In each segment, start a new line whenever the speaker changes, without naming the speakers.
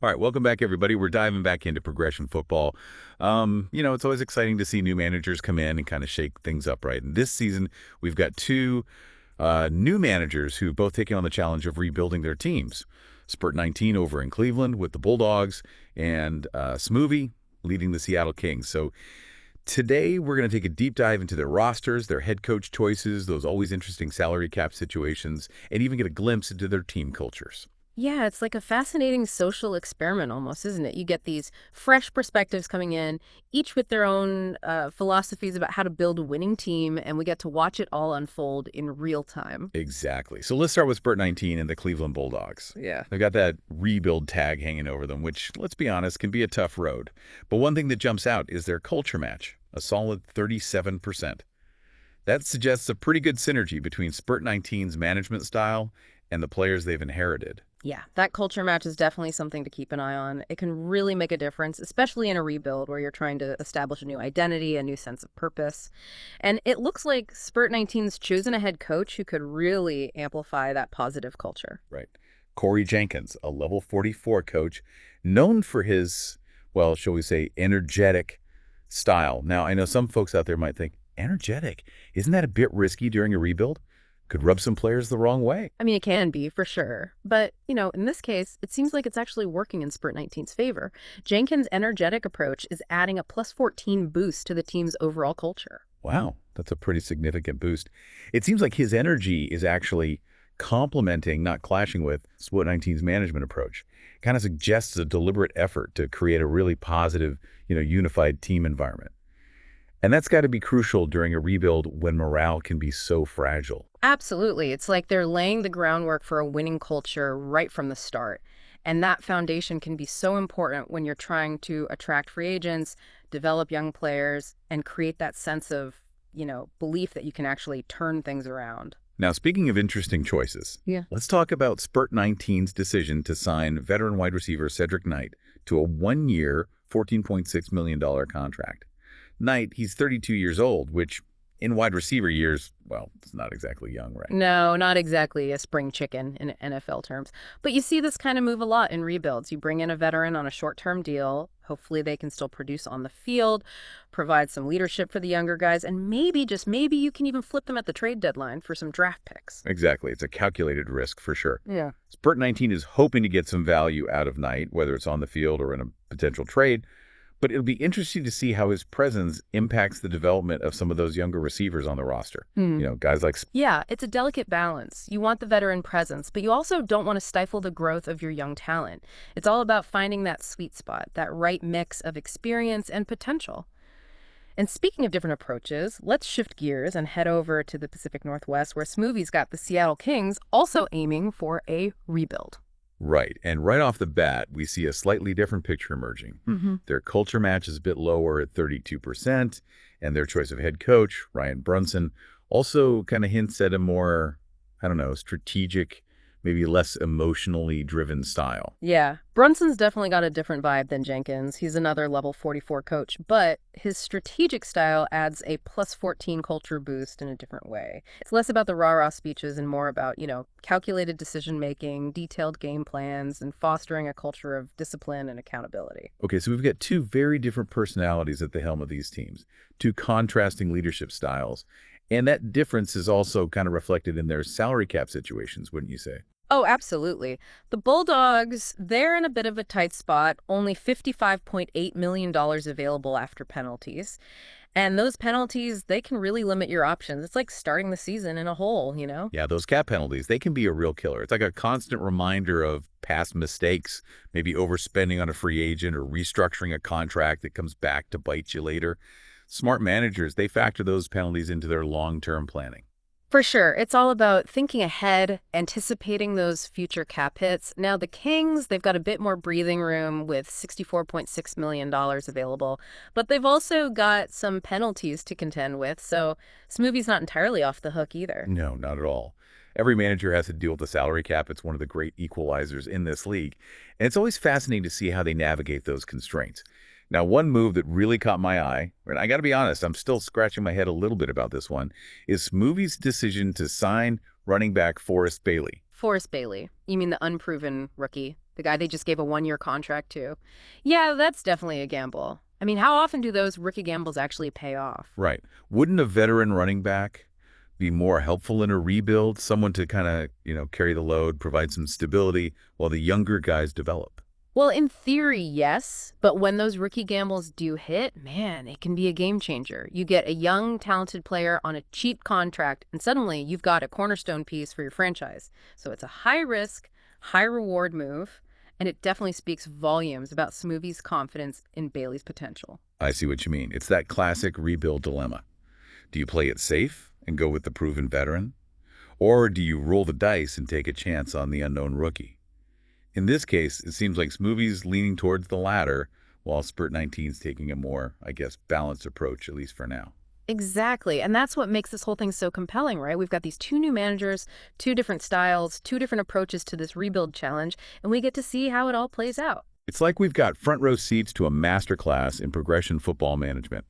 All right, welcome back, everybody. We're diving back into progression football. It's always exciting to see new managers come in and kind of shake things up, right? And this season, we've got two new managers who've both taken on the challenge of rebuilding their teams. Spurt19 over in Cleveland with the Bulldogs, and Smoovy leading the Seattle Kings. So today, we're going to take a deep dive into their rosters, their head coach choices, those always interesting salary cap situations, and even get a glimpse into their team cultures.
Yeah, it's like a fascinating social experiment almost, isn't it? You get these fresh perspectives coming in, each with their own philosophies about how to build a winning team, and we get to watch it all unfold in real time.
Exactly. So let's start with Spurt19 and the Cleveland Bulldogs.
Yeah.
They've got that rebuild tag hanging over them, which, let's be honest, can be a tough road. But one thing that jumps out is their culture match, a solid 37%. That suggests a pretty good synergy between Spurt19's management style and the players they've inherited.
Yeah, that culture match is definitely something to keep an eye on. It can really make a difference, especially in a rebuild where you're trying to establish a new identity, a new sense of purpose. And it looks like Spurt19's chosen a head coach who could really amplify that positive culture.
Right. Corey Jenkins, a level 44 coach, known for his, well, shall we say, energetic style. Now, I know some folks out there might think, energetic? Isn't that a bit risky during a rebuild? Could rub some players the wrong way.
I mean, it can be, for sure. But, in this case, it seems like it's actually working in Spurt19's favor. Jenkins' energetic approach is adding a plus 14 boost to the team's overall culture.
Wow, that's a pretty significant boost. It seems like his energy is actually complementing, not clashing with, Sport19's management approach. It kind of suggests a deliberate effort to create a really positive, unified team environment. And that's got to be crucial during a rebuild when morale can be so fragile.
Absolutely. It's like they're laying the groundwork for a winning culture right from the start. And that foundation can be so important when you're trying to attract free agents, develop young players, and create that sense of, belief that you can actually turn things around.
Now, speaking of interesting choices,
Yeah.
let's talk about Spurt19's decision to sign veteran wide receiver Cedric Knight to a one-year, $14.6 million contract. Knight, he's 32 years old, which in wide receiver years, well, it's not exactly young, right?
No, not exactly a spring chicken in NFL terms. But you see this kind of move a lot in rebuilds. You bring in a veteran on a short-term deal. Hopefully they can still produce on the field, provide some leadership for the younger guys, and maybe, just maybe, you can even flip them at the trade deadline for some draft picks.
Exactly. It's a calculated risk for sure.
Yeah.
Spurt19 is hoping to get some value out of Knight, whether it's on the field or in a potential trade. But it'll be interesting to see how his presence impacts the development of some of those younger receivers on the roster. Guys like
Yeah, it's a delicate balance. You want the veteran presence, but you also don't want to stifle the growth of your young talent. It's all about finding that sweet spot, that right mix of experience and potential. And speaking of different approaches, let's shift gears and head over to the Pacific Northwest, where Smoovy's got the Seattle Kings also aiming for a rebuild.
Right. And right off the bat, we see a slightly different picture emerging. Their culture match is a bit lower at 32%, and their choice of head coach, Ryan Brunson, also kind of hints at a more, I don't know, strategic, maybe less emotionally driven style.
Yeah, Brunson's definitely got a different vibe than Jenkins. He's another level 44 coach, but his strategic style adds a plus 14 culture boost in a different way. It's less about the rah-rah speeches and more about, calculated decision-making, detailed game plans, and fostering a culture of discipline and accountability.
Okay, so we've got two very different personalities at the helm of these teams, two contrasting leadership styles. And that difference is also kind of reflected in their salary cap situations, wouldn't you say?
Oh, absolutely. The Bulldogs, they're in a bit of a tight spot, only $55.8 million available after penalties. And those penalties, they can really limit your options. It's like starting the season in a hole.
Yeah, those cap penalties, they can be a real killer. It's like a constant reminder of past mistakes, maybe overspending on a free agent or restructuring a contract that comes back to bite you later. Smart managers, they factor those penalties into their long-term planning.
For sure. It's all about thinking ahead, anticipating those future cap hits. Now, the Kings, they've got a bit more breathing room with $64.6 million available, but they've also got some penalties to contend with, so Smoovy's not entirely off the hook either.
No, not at all. Every manager has to deal with the salary cap. It's one of the great equalizers in this league. And it's always fascinating to see how they navigate those constraints. Now, one move that really caught my eye, and I got to be honest, I'm still scratching my head a little bit about this one, is Smoovy's decision to sign running back Forrest Bailey.
Forrest Bailey. You mean the unproven rookie? the guy they just gave a 1-year contract to. Yeah, that's definitely a gamble. I mean, how often do those rookie gambles actually pay off?
Right. Wouldn't a veteran running back be more helpful in a rebuild? Someone to kind of, carry the load, provide some stability while the younger guys develop.
Well, in theory, yes, but when those rookie gambles do hit, man, it can be a game changer. You get a young, talented player on a cheap contract, and suddenly you've got a cornerstone piece for your franchise. So it's a high risk, high reward move, and it definitely speaks volumes about Smoovy's confidence in Bailey's potential.
I see what you mean. It's that classic rebuild dilemma. Do you play it safe and go with the proven veteran? Or do you roll the dice and take a chance on the unknown rookie? In this case, it seems like Smoovy's leaning towards the latter, while spurt19's taking a more, balanced approach, at least for now.
Exactly. And that's what makes this whole thing so compelling, right? We've got these two new managers, two different styles, two different approaches to this rebuild challenge, and we get to see how it all plays out.
It's like we've got front row seats to a masterclass in progression football management.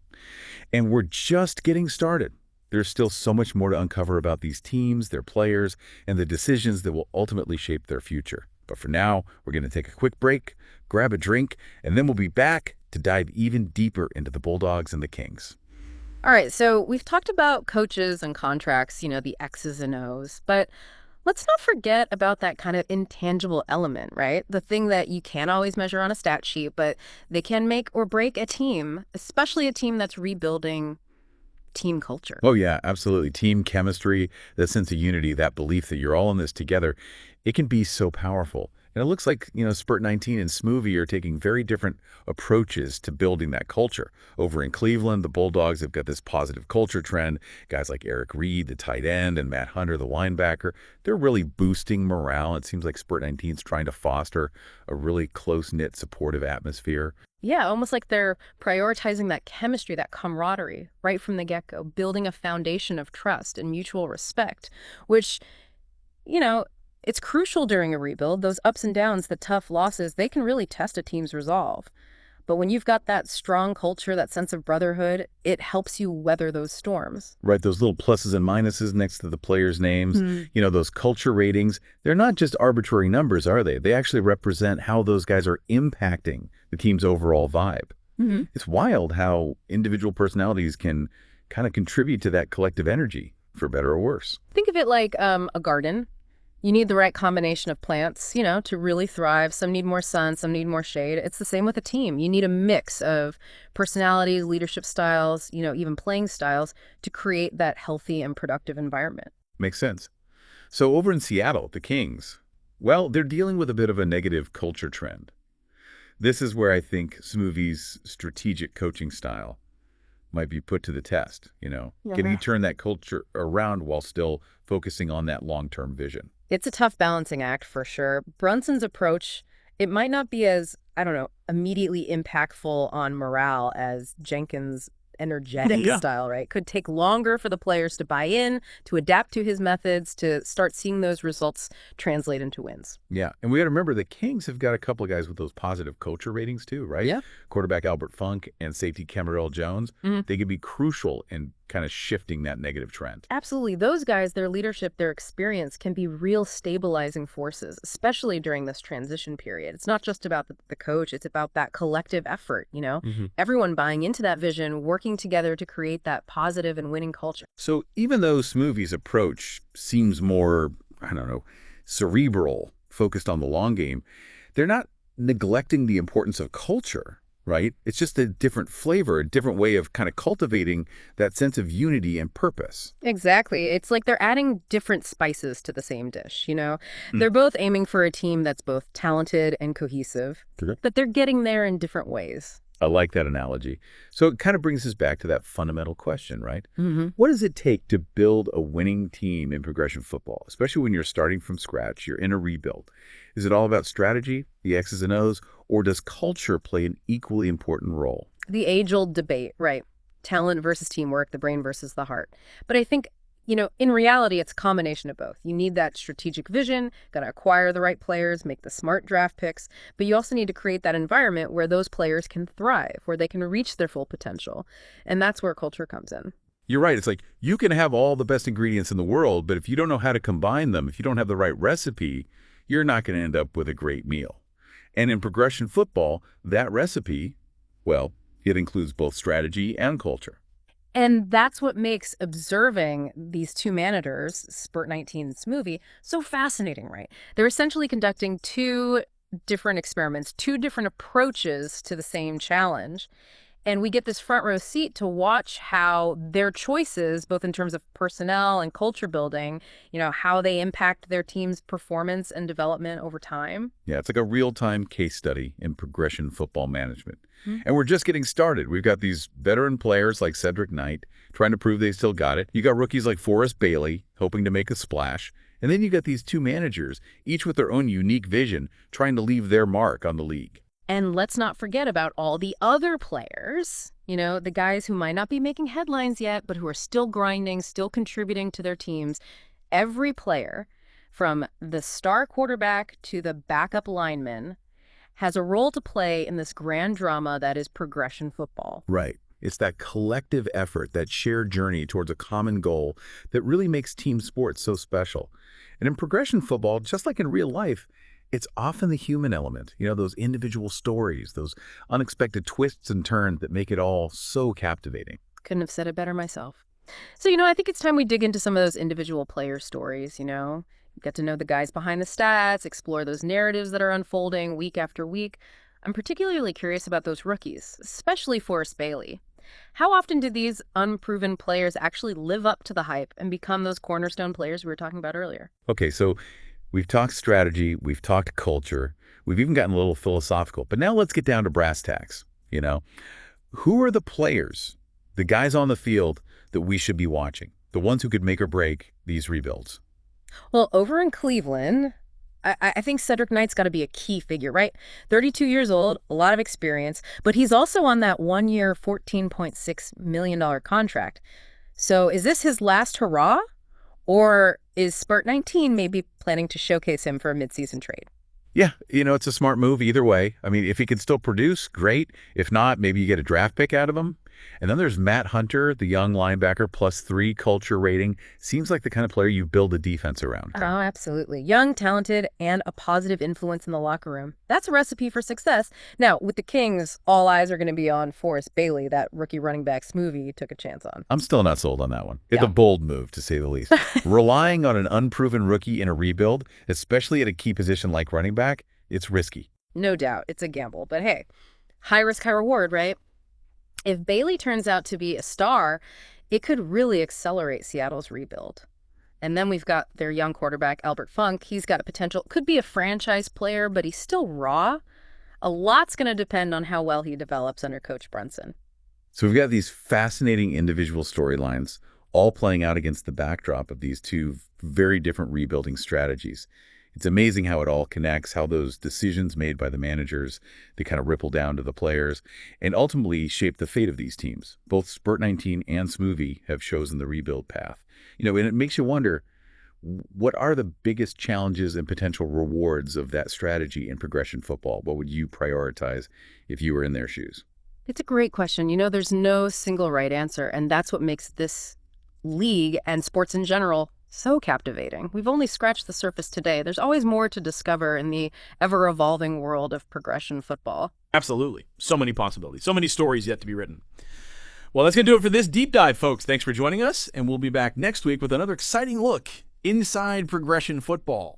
And we're just getting started. There's still so much more to uncover about these teams, their players, and the decisions that will ultimately shape their future. But for now, we're going to take a quick break, grab a drink, and then we'll be back to dive even deeper into the Bulldogs and the Kings.
All right, so we've talked about coaches and contracts, the X's and O's, but let's not forget about that kind of intangible element, right? The thing that you can't always measure on a stat sheet, but they can make or break a team, especially a team that's rebuilding team culture.
Oh, yeah, absolutely. Team chemistry, that sense of unity, that belief that you're all in this together, it can be so powerful. And it looks like, spurt19 and Smoovy are taking very different approaches to building that culture. Over in Cleveland, the Bulldogs have got this positive culture trend. Guys like Eric Reed, the tight end, and Matt Hunter, the linebacker, they're really boosting morale. It seems like spurt19 is trying to foster a really close-knit, supportive atmosphere.
Yeah, almost like they're prioritizing that chemistry, that camaraderie right from the get-go, building a foundation of trust and mutual respect, which, it's crucial during a rebuild. Those ups and downs, the tough losses, they can really test a team's resolve. But when you've got that strong culture, that sense of brotherhood, it helps you weather those storms.
Right, those little pluses and minuses next to the players' names, those culture ratings, they're not just arbitrary numbers, are they? They actually represent how those guys are impacting the team's overall vibe. It's wild how individual personalities can kind of contribute to that collective energy, for better or worse.
Think of it like a garden. You need the right combination of plants, to really thrive. Some need more sun, some need more shade. It's the same with a team. You need a mix of personalities, leadership styles, even playing styles to create that healthy and productive environment.
Makes sense. So over in Seattle, the Kings, well, they're dealing with a bit of a negative culture trend. This is where I think Smoovy's strategic coaching style might be put to the test, Can he turn that culture around while still focusing on that long-term vision?
It's a tough balancing act for sure. Brunson's approach, it might not be as, immediately impactful on morale as Jenkins' energetic style, right? Could take longer for the players to buy in, to adapt to his methods, to start seeing those results translate into wins.
Yeah, and we got to remember the Kings have got a couple of guys with those positive culture ratings too, right?
Yeah.
Quarterback Albert Funk and safety Camarel Jones. They could be crucial in kind of shifting that negative trend.
Absolutely. Those guys, their leadership, their experience can be real stabilizing forces, especially during this transition period. It's not just about the coach, it's about that collective effort, Everyone buying into that vision, working together to create that positive and winning culture.
So even though Smoovy's approach seems more, cerebral, focused on the long game, they're not neglecting the importance of culture. Right? It's just a different flavor, a different way of kind of cultivating that sense of unity and purpose.
Exactly. It's like they're adding different spices to the same dish, They're both aiming for a team that's both talented and cohesive, but they're getting there in different ways.
I like that analogy. So it kind of brings us back to that fundamental question, right? What does it take to build a winning team in progression football, especially when you're starting from scratch, you're in a rebuild? Is it all about strategy, the X's and O's, or does culture play an equally important role?
The age-old debate, right? Talent versus teamwork, the brain versus the heart. But I think, in reality, it's a combination of both. You need that strategic vision, got to acquire the right players, make the smart draft picks, but you also need to create that environment where those players can thrive, where they can reach their full potential. And that's where culture comes in.
You're right. It's like you can have all the best ingredients in the world, but if you don't know how to combine them, if you don't have the right recipe, you're not going to end up with a great meal. And in progression football, that recipe, well, it includes both strategy and culture.
And that's what makes observing these two managers, spurt19 and smoovy, so fascinating, right? They're essentially conducting two different experiments, two different approaches to the same challenge. And we get this front row seat to watch how their choices, both in terms of personnel and culture building, how they impact their team's performance and development over time.
Yeah, it's like a real-time case study in progression football management.
Hmm.
And we're just getting started. We've got these veteran players like Cedric Knight trying to prove they still got it. You got rookies like Forrest Bailey hoping to make a splash. And then you got these two managers, each with their own unique vision, trying to leave their mark on the league.
And let's not forget about all the other players, the guys who might not be making headlines yet, but who are still grinding, still contributing to their teams. Every player, from the star quarterback to the backup lineman, has a role to play in this grand drama that is progression football.
Right. It's that collective effort, that shared journey towards a common goal that really makes team sports so special. And in progression football, just like in real life, it's often the human element, those individual stories, those unexpected twists and turns that make it all so captivating.
Couldn't have said it better myself. So, I think it's time we dig into some of those individual player stories, get to know the guys behind the stats, explore those narratives that are unfolding week after week. I'm particularly curious about those rookies, especially Forrest Bailey. How often do these unproven players actually live up to the hype and become those cornerstone players we were talking about earlier?
Okay, so we've talked strategy, we've talked culture, we've even gotten a little philosophical, but now let's get down to brass tacks. Who are the players, the guys on the field that we should be watching, the ones who could make or break these rebuilds?
Well, over in Cleveland, I think Cedric Knight's got to be a key figure, right? 32 years old, a lot of experience, but he's also on that 1-year, $14.6 million contract. So is this his last hurrah? Or is spurt19 maybe planning to showcase him for a midseason trade?
Yeah, it's a smart move either way. I mean, if he can still produce, great. If not, maybe you get a draft pick out of him. And then there's Matt Hunter, the young linebacker, +3 culture rating. Seems like the kind of player you build a defense around.
Oh, absolutely. Young, talented, and a positive influence in the locker room. That's a recipe for success. Now, with the Kings, all eyes are going to be on Forrest Bailey, that rookie running back smoovy took a chance on.
I'm still not sold on that one. It's
Yeah.
a bold move, to say the least. Relying on an unproven rookie in a rebuild, especially at a key position like running back, it's risky.
No doubt. It's a gamble. But hey, high risk, high reward, right? If Bailey turns out to be a star, it could really accelerate Seattle's rebuild. And then we've got their young quarterback, Albert Funk. He's got a potential, could be a franchise player, but he's still raw. A lot's going to depend on how well he develops under Coach Brunson.
So we've got these fascinating individual storylines all playing out against the backdrop of these two very different rebuilding strategies. It's amazing how it all connects, how those decisions made by the managers, they kind of ripple down to the players and ultimately shape the fate of these teams. Both spurt19 and smoovy have chosen the rebuild path. And it makes you wonder, what are the biggest challenges and potential rewards of that strategy in progression football? What would you prioritize if you were in their shoes?
It's a great question. There's no single right answer, and that's what makes this league and sports in general so captivating. We've only scratched the surface today. There's always more to discover in the ever-evolving world of progression football.
Absolutely. So many possibilities. So many stories yet to be written. Well, that's going to do it for this deep dive, folks. Thanks for joining us, and we'll be back next week with another exciting look inside progression football.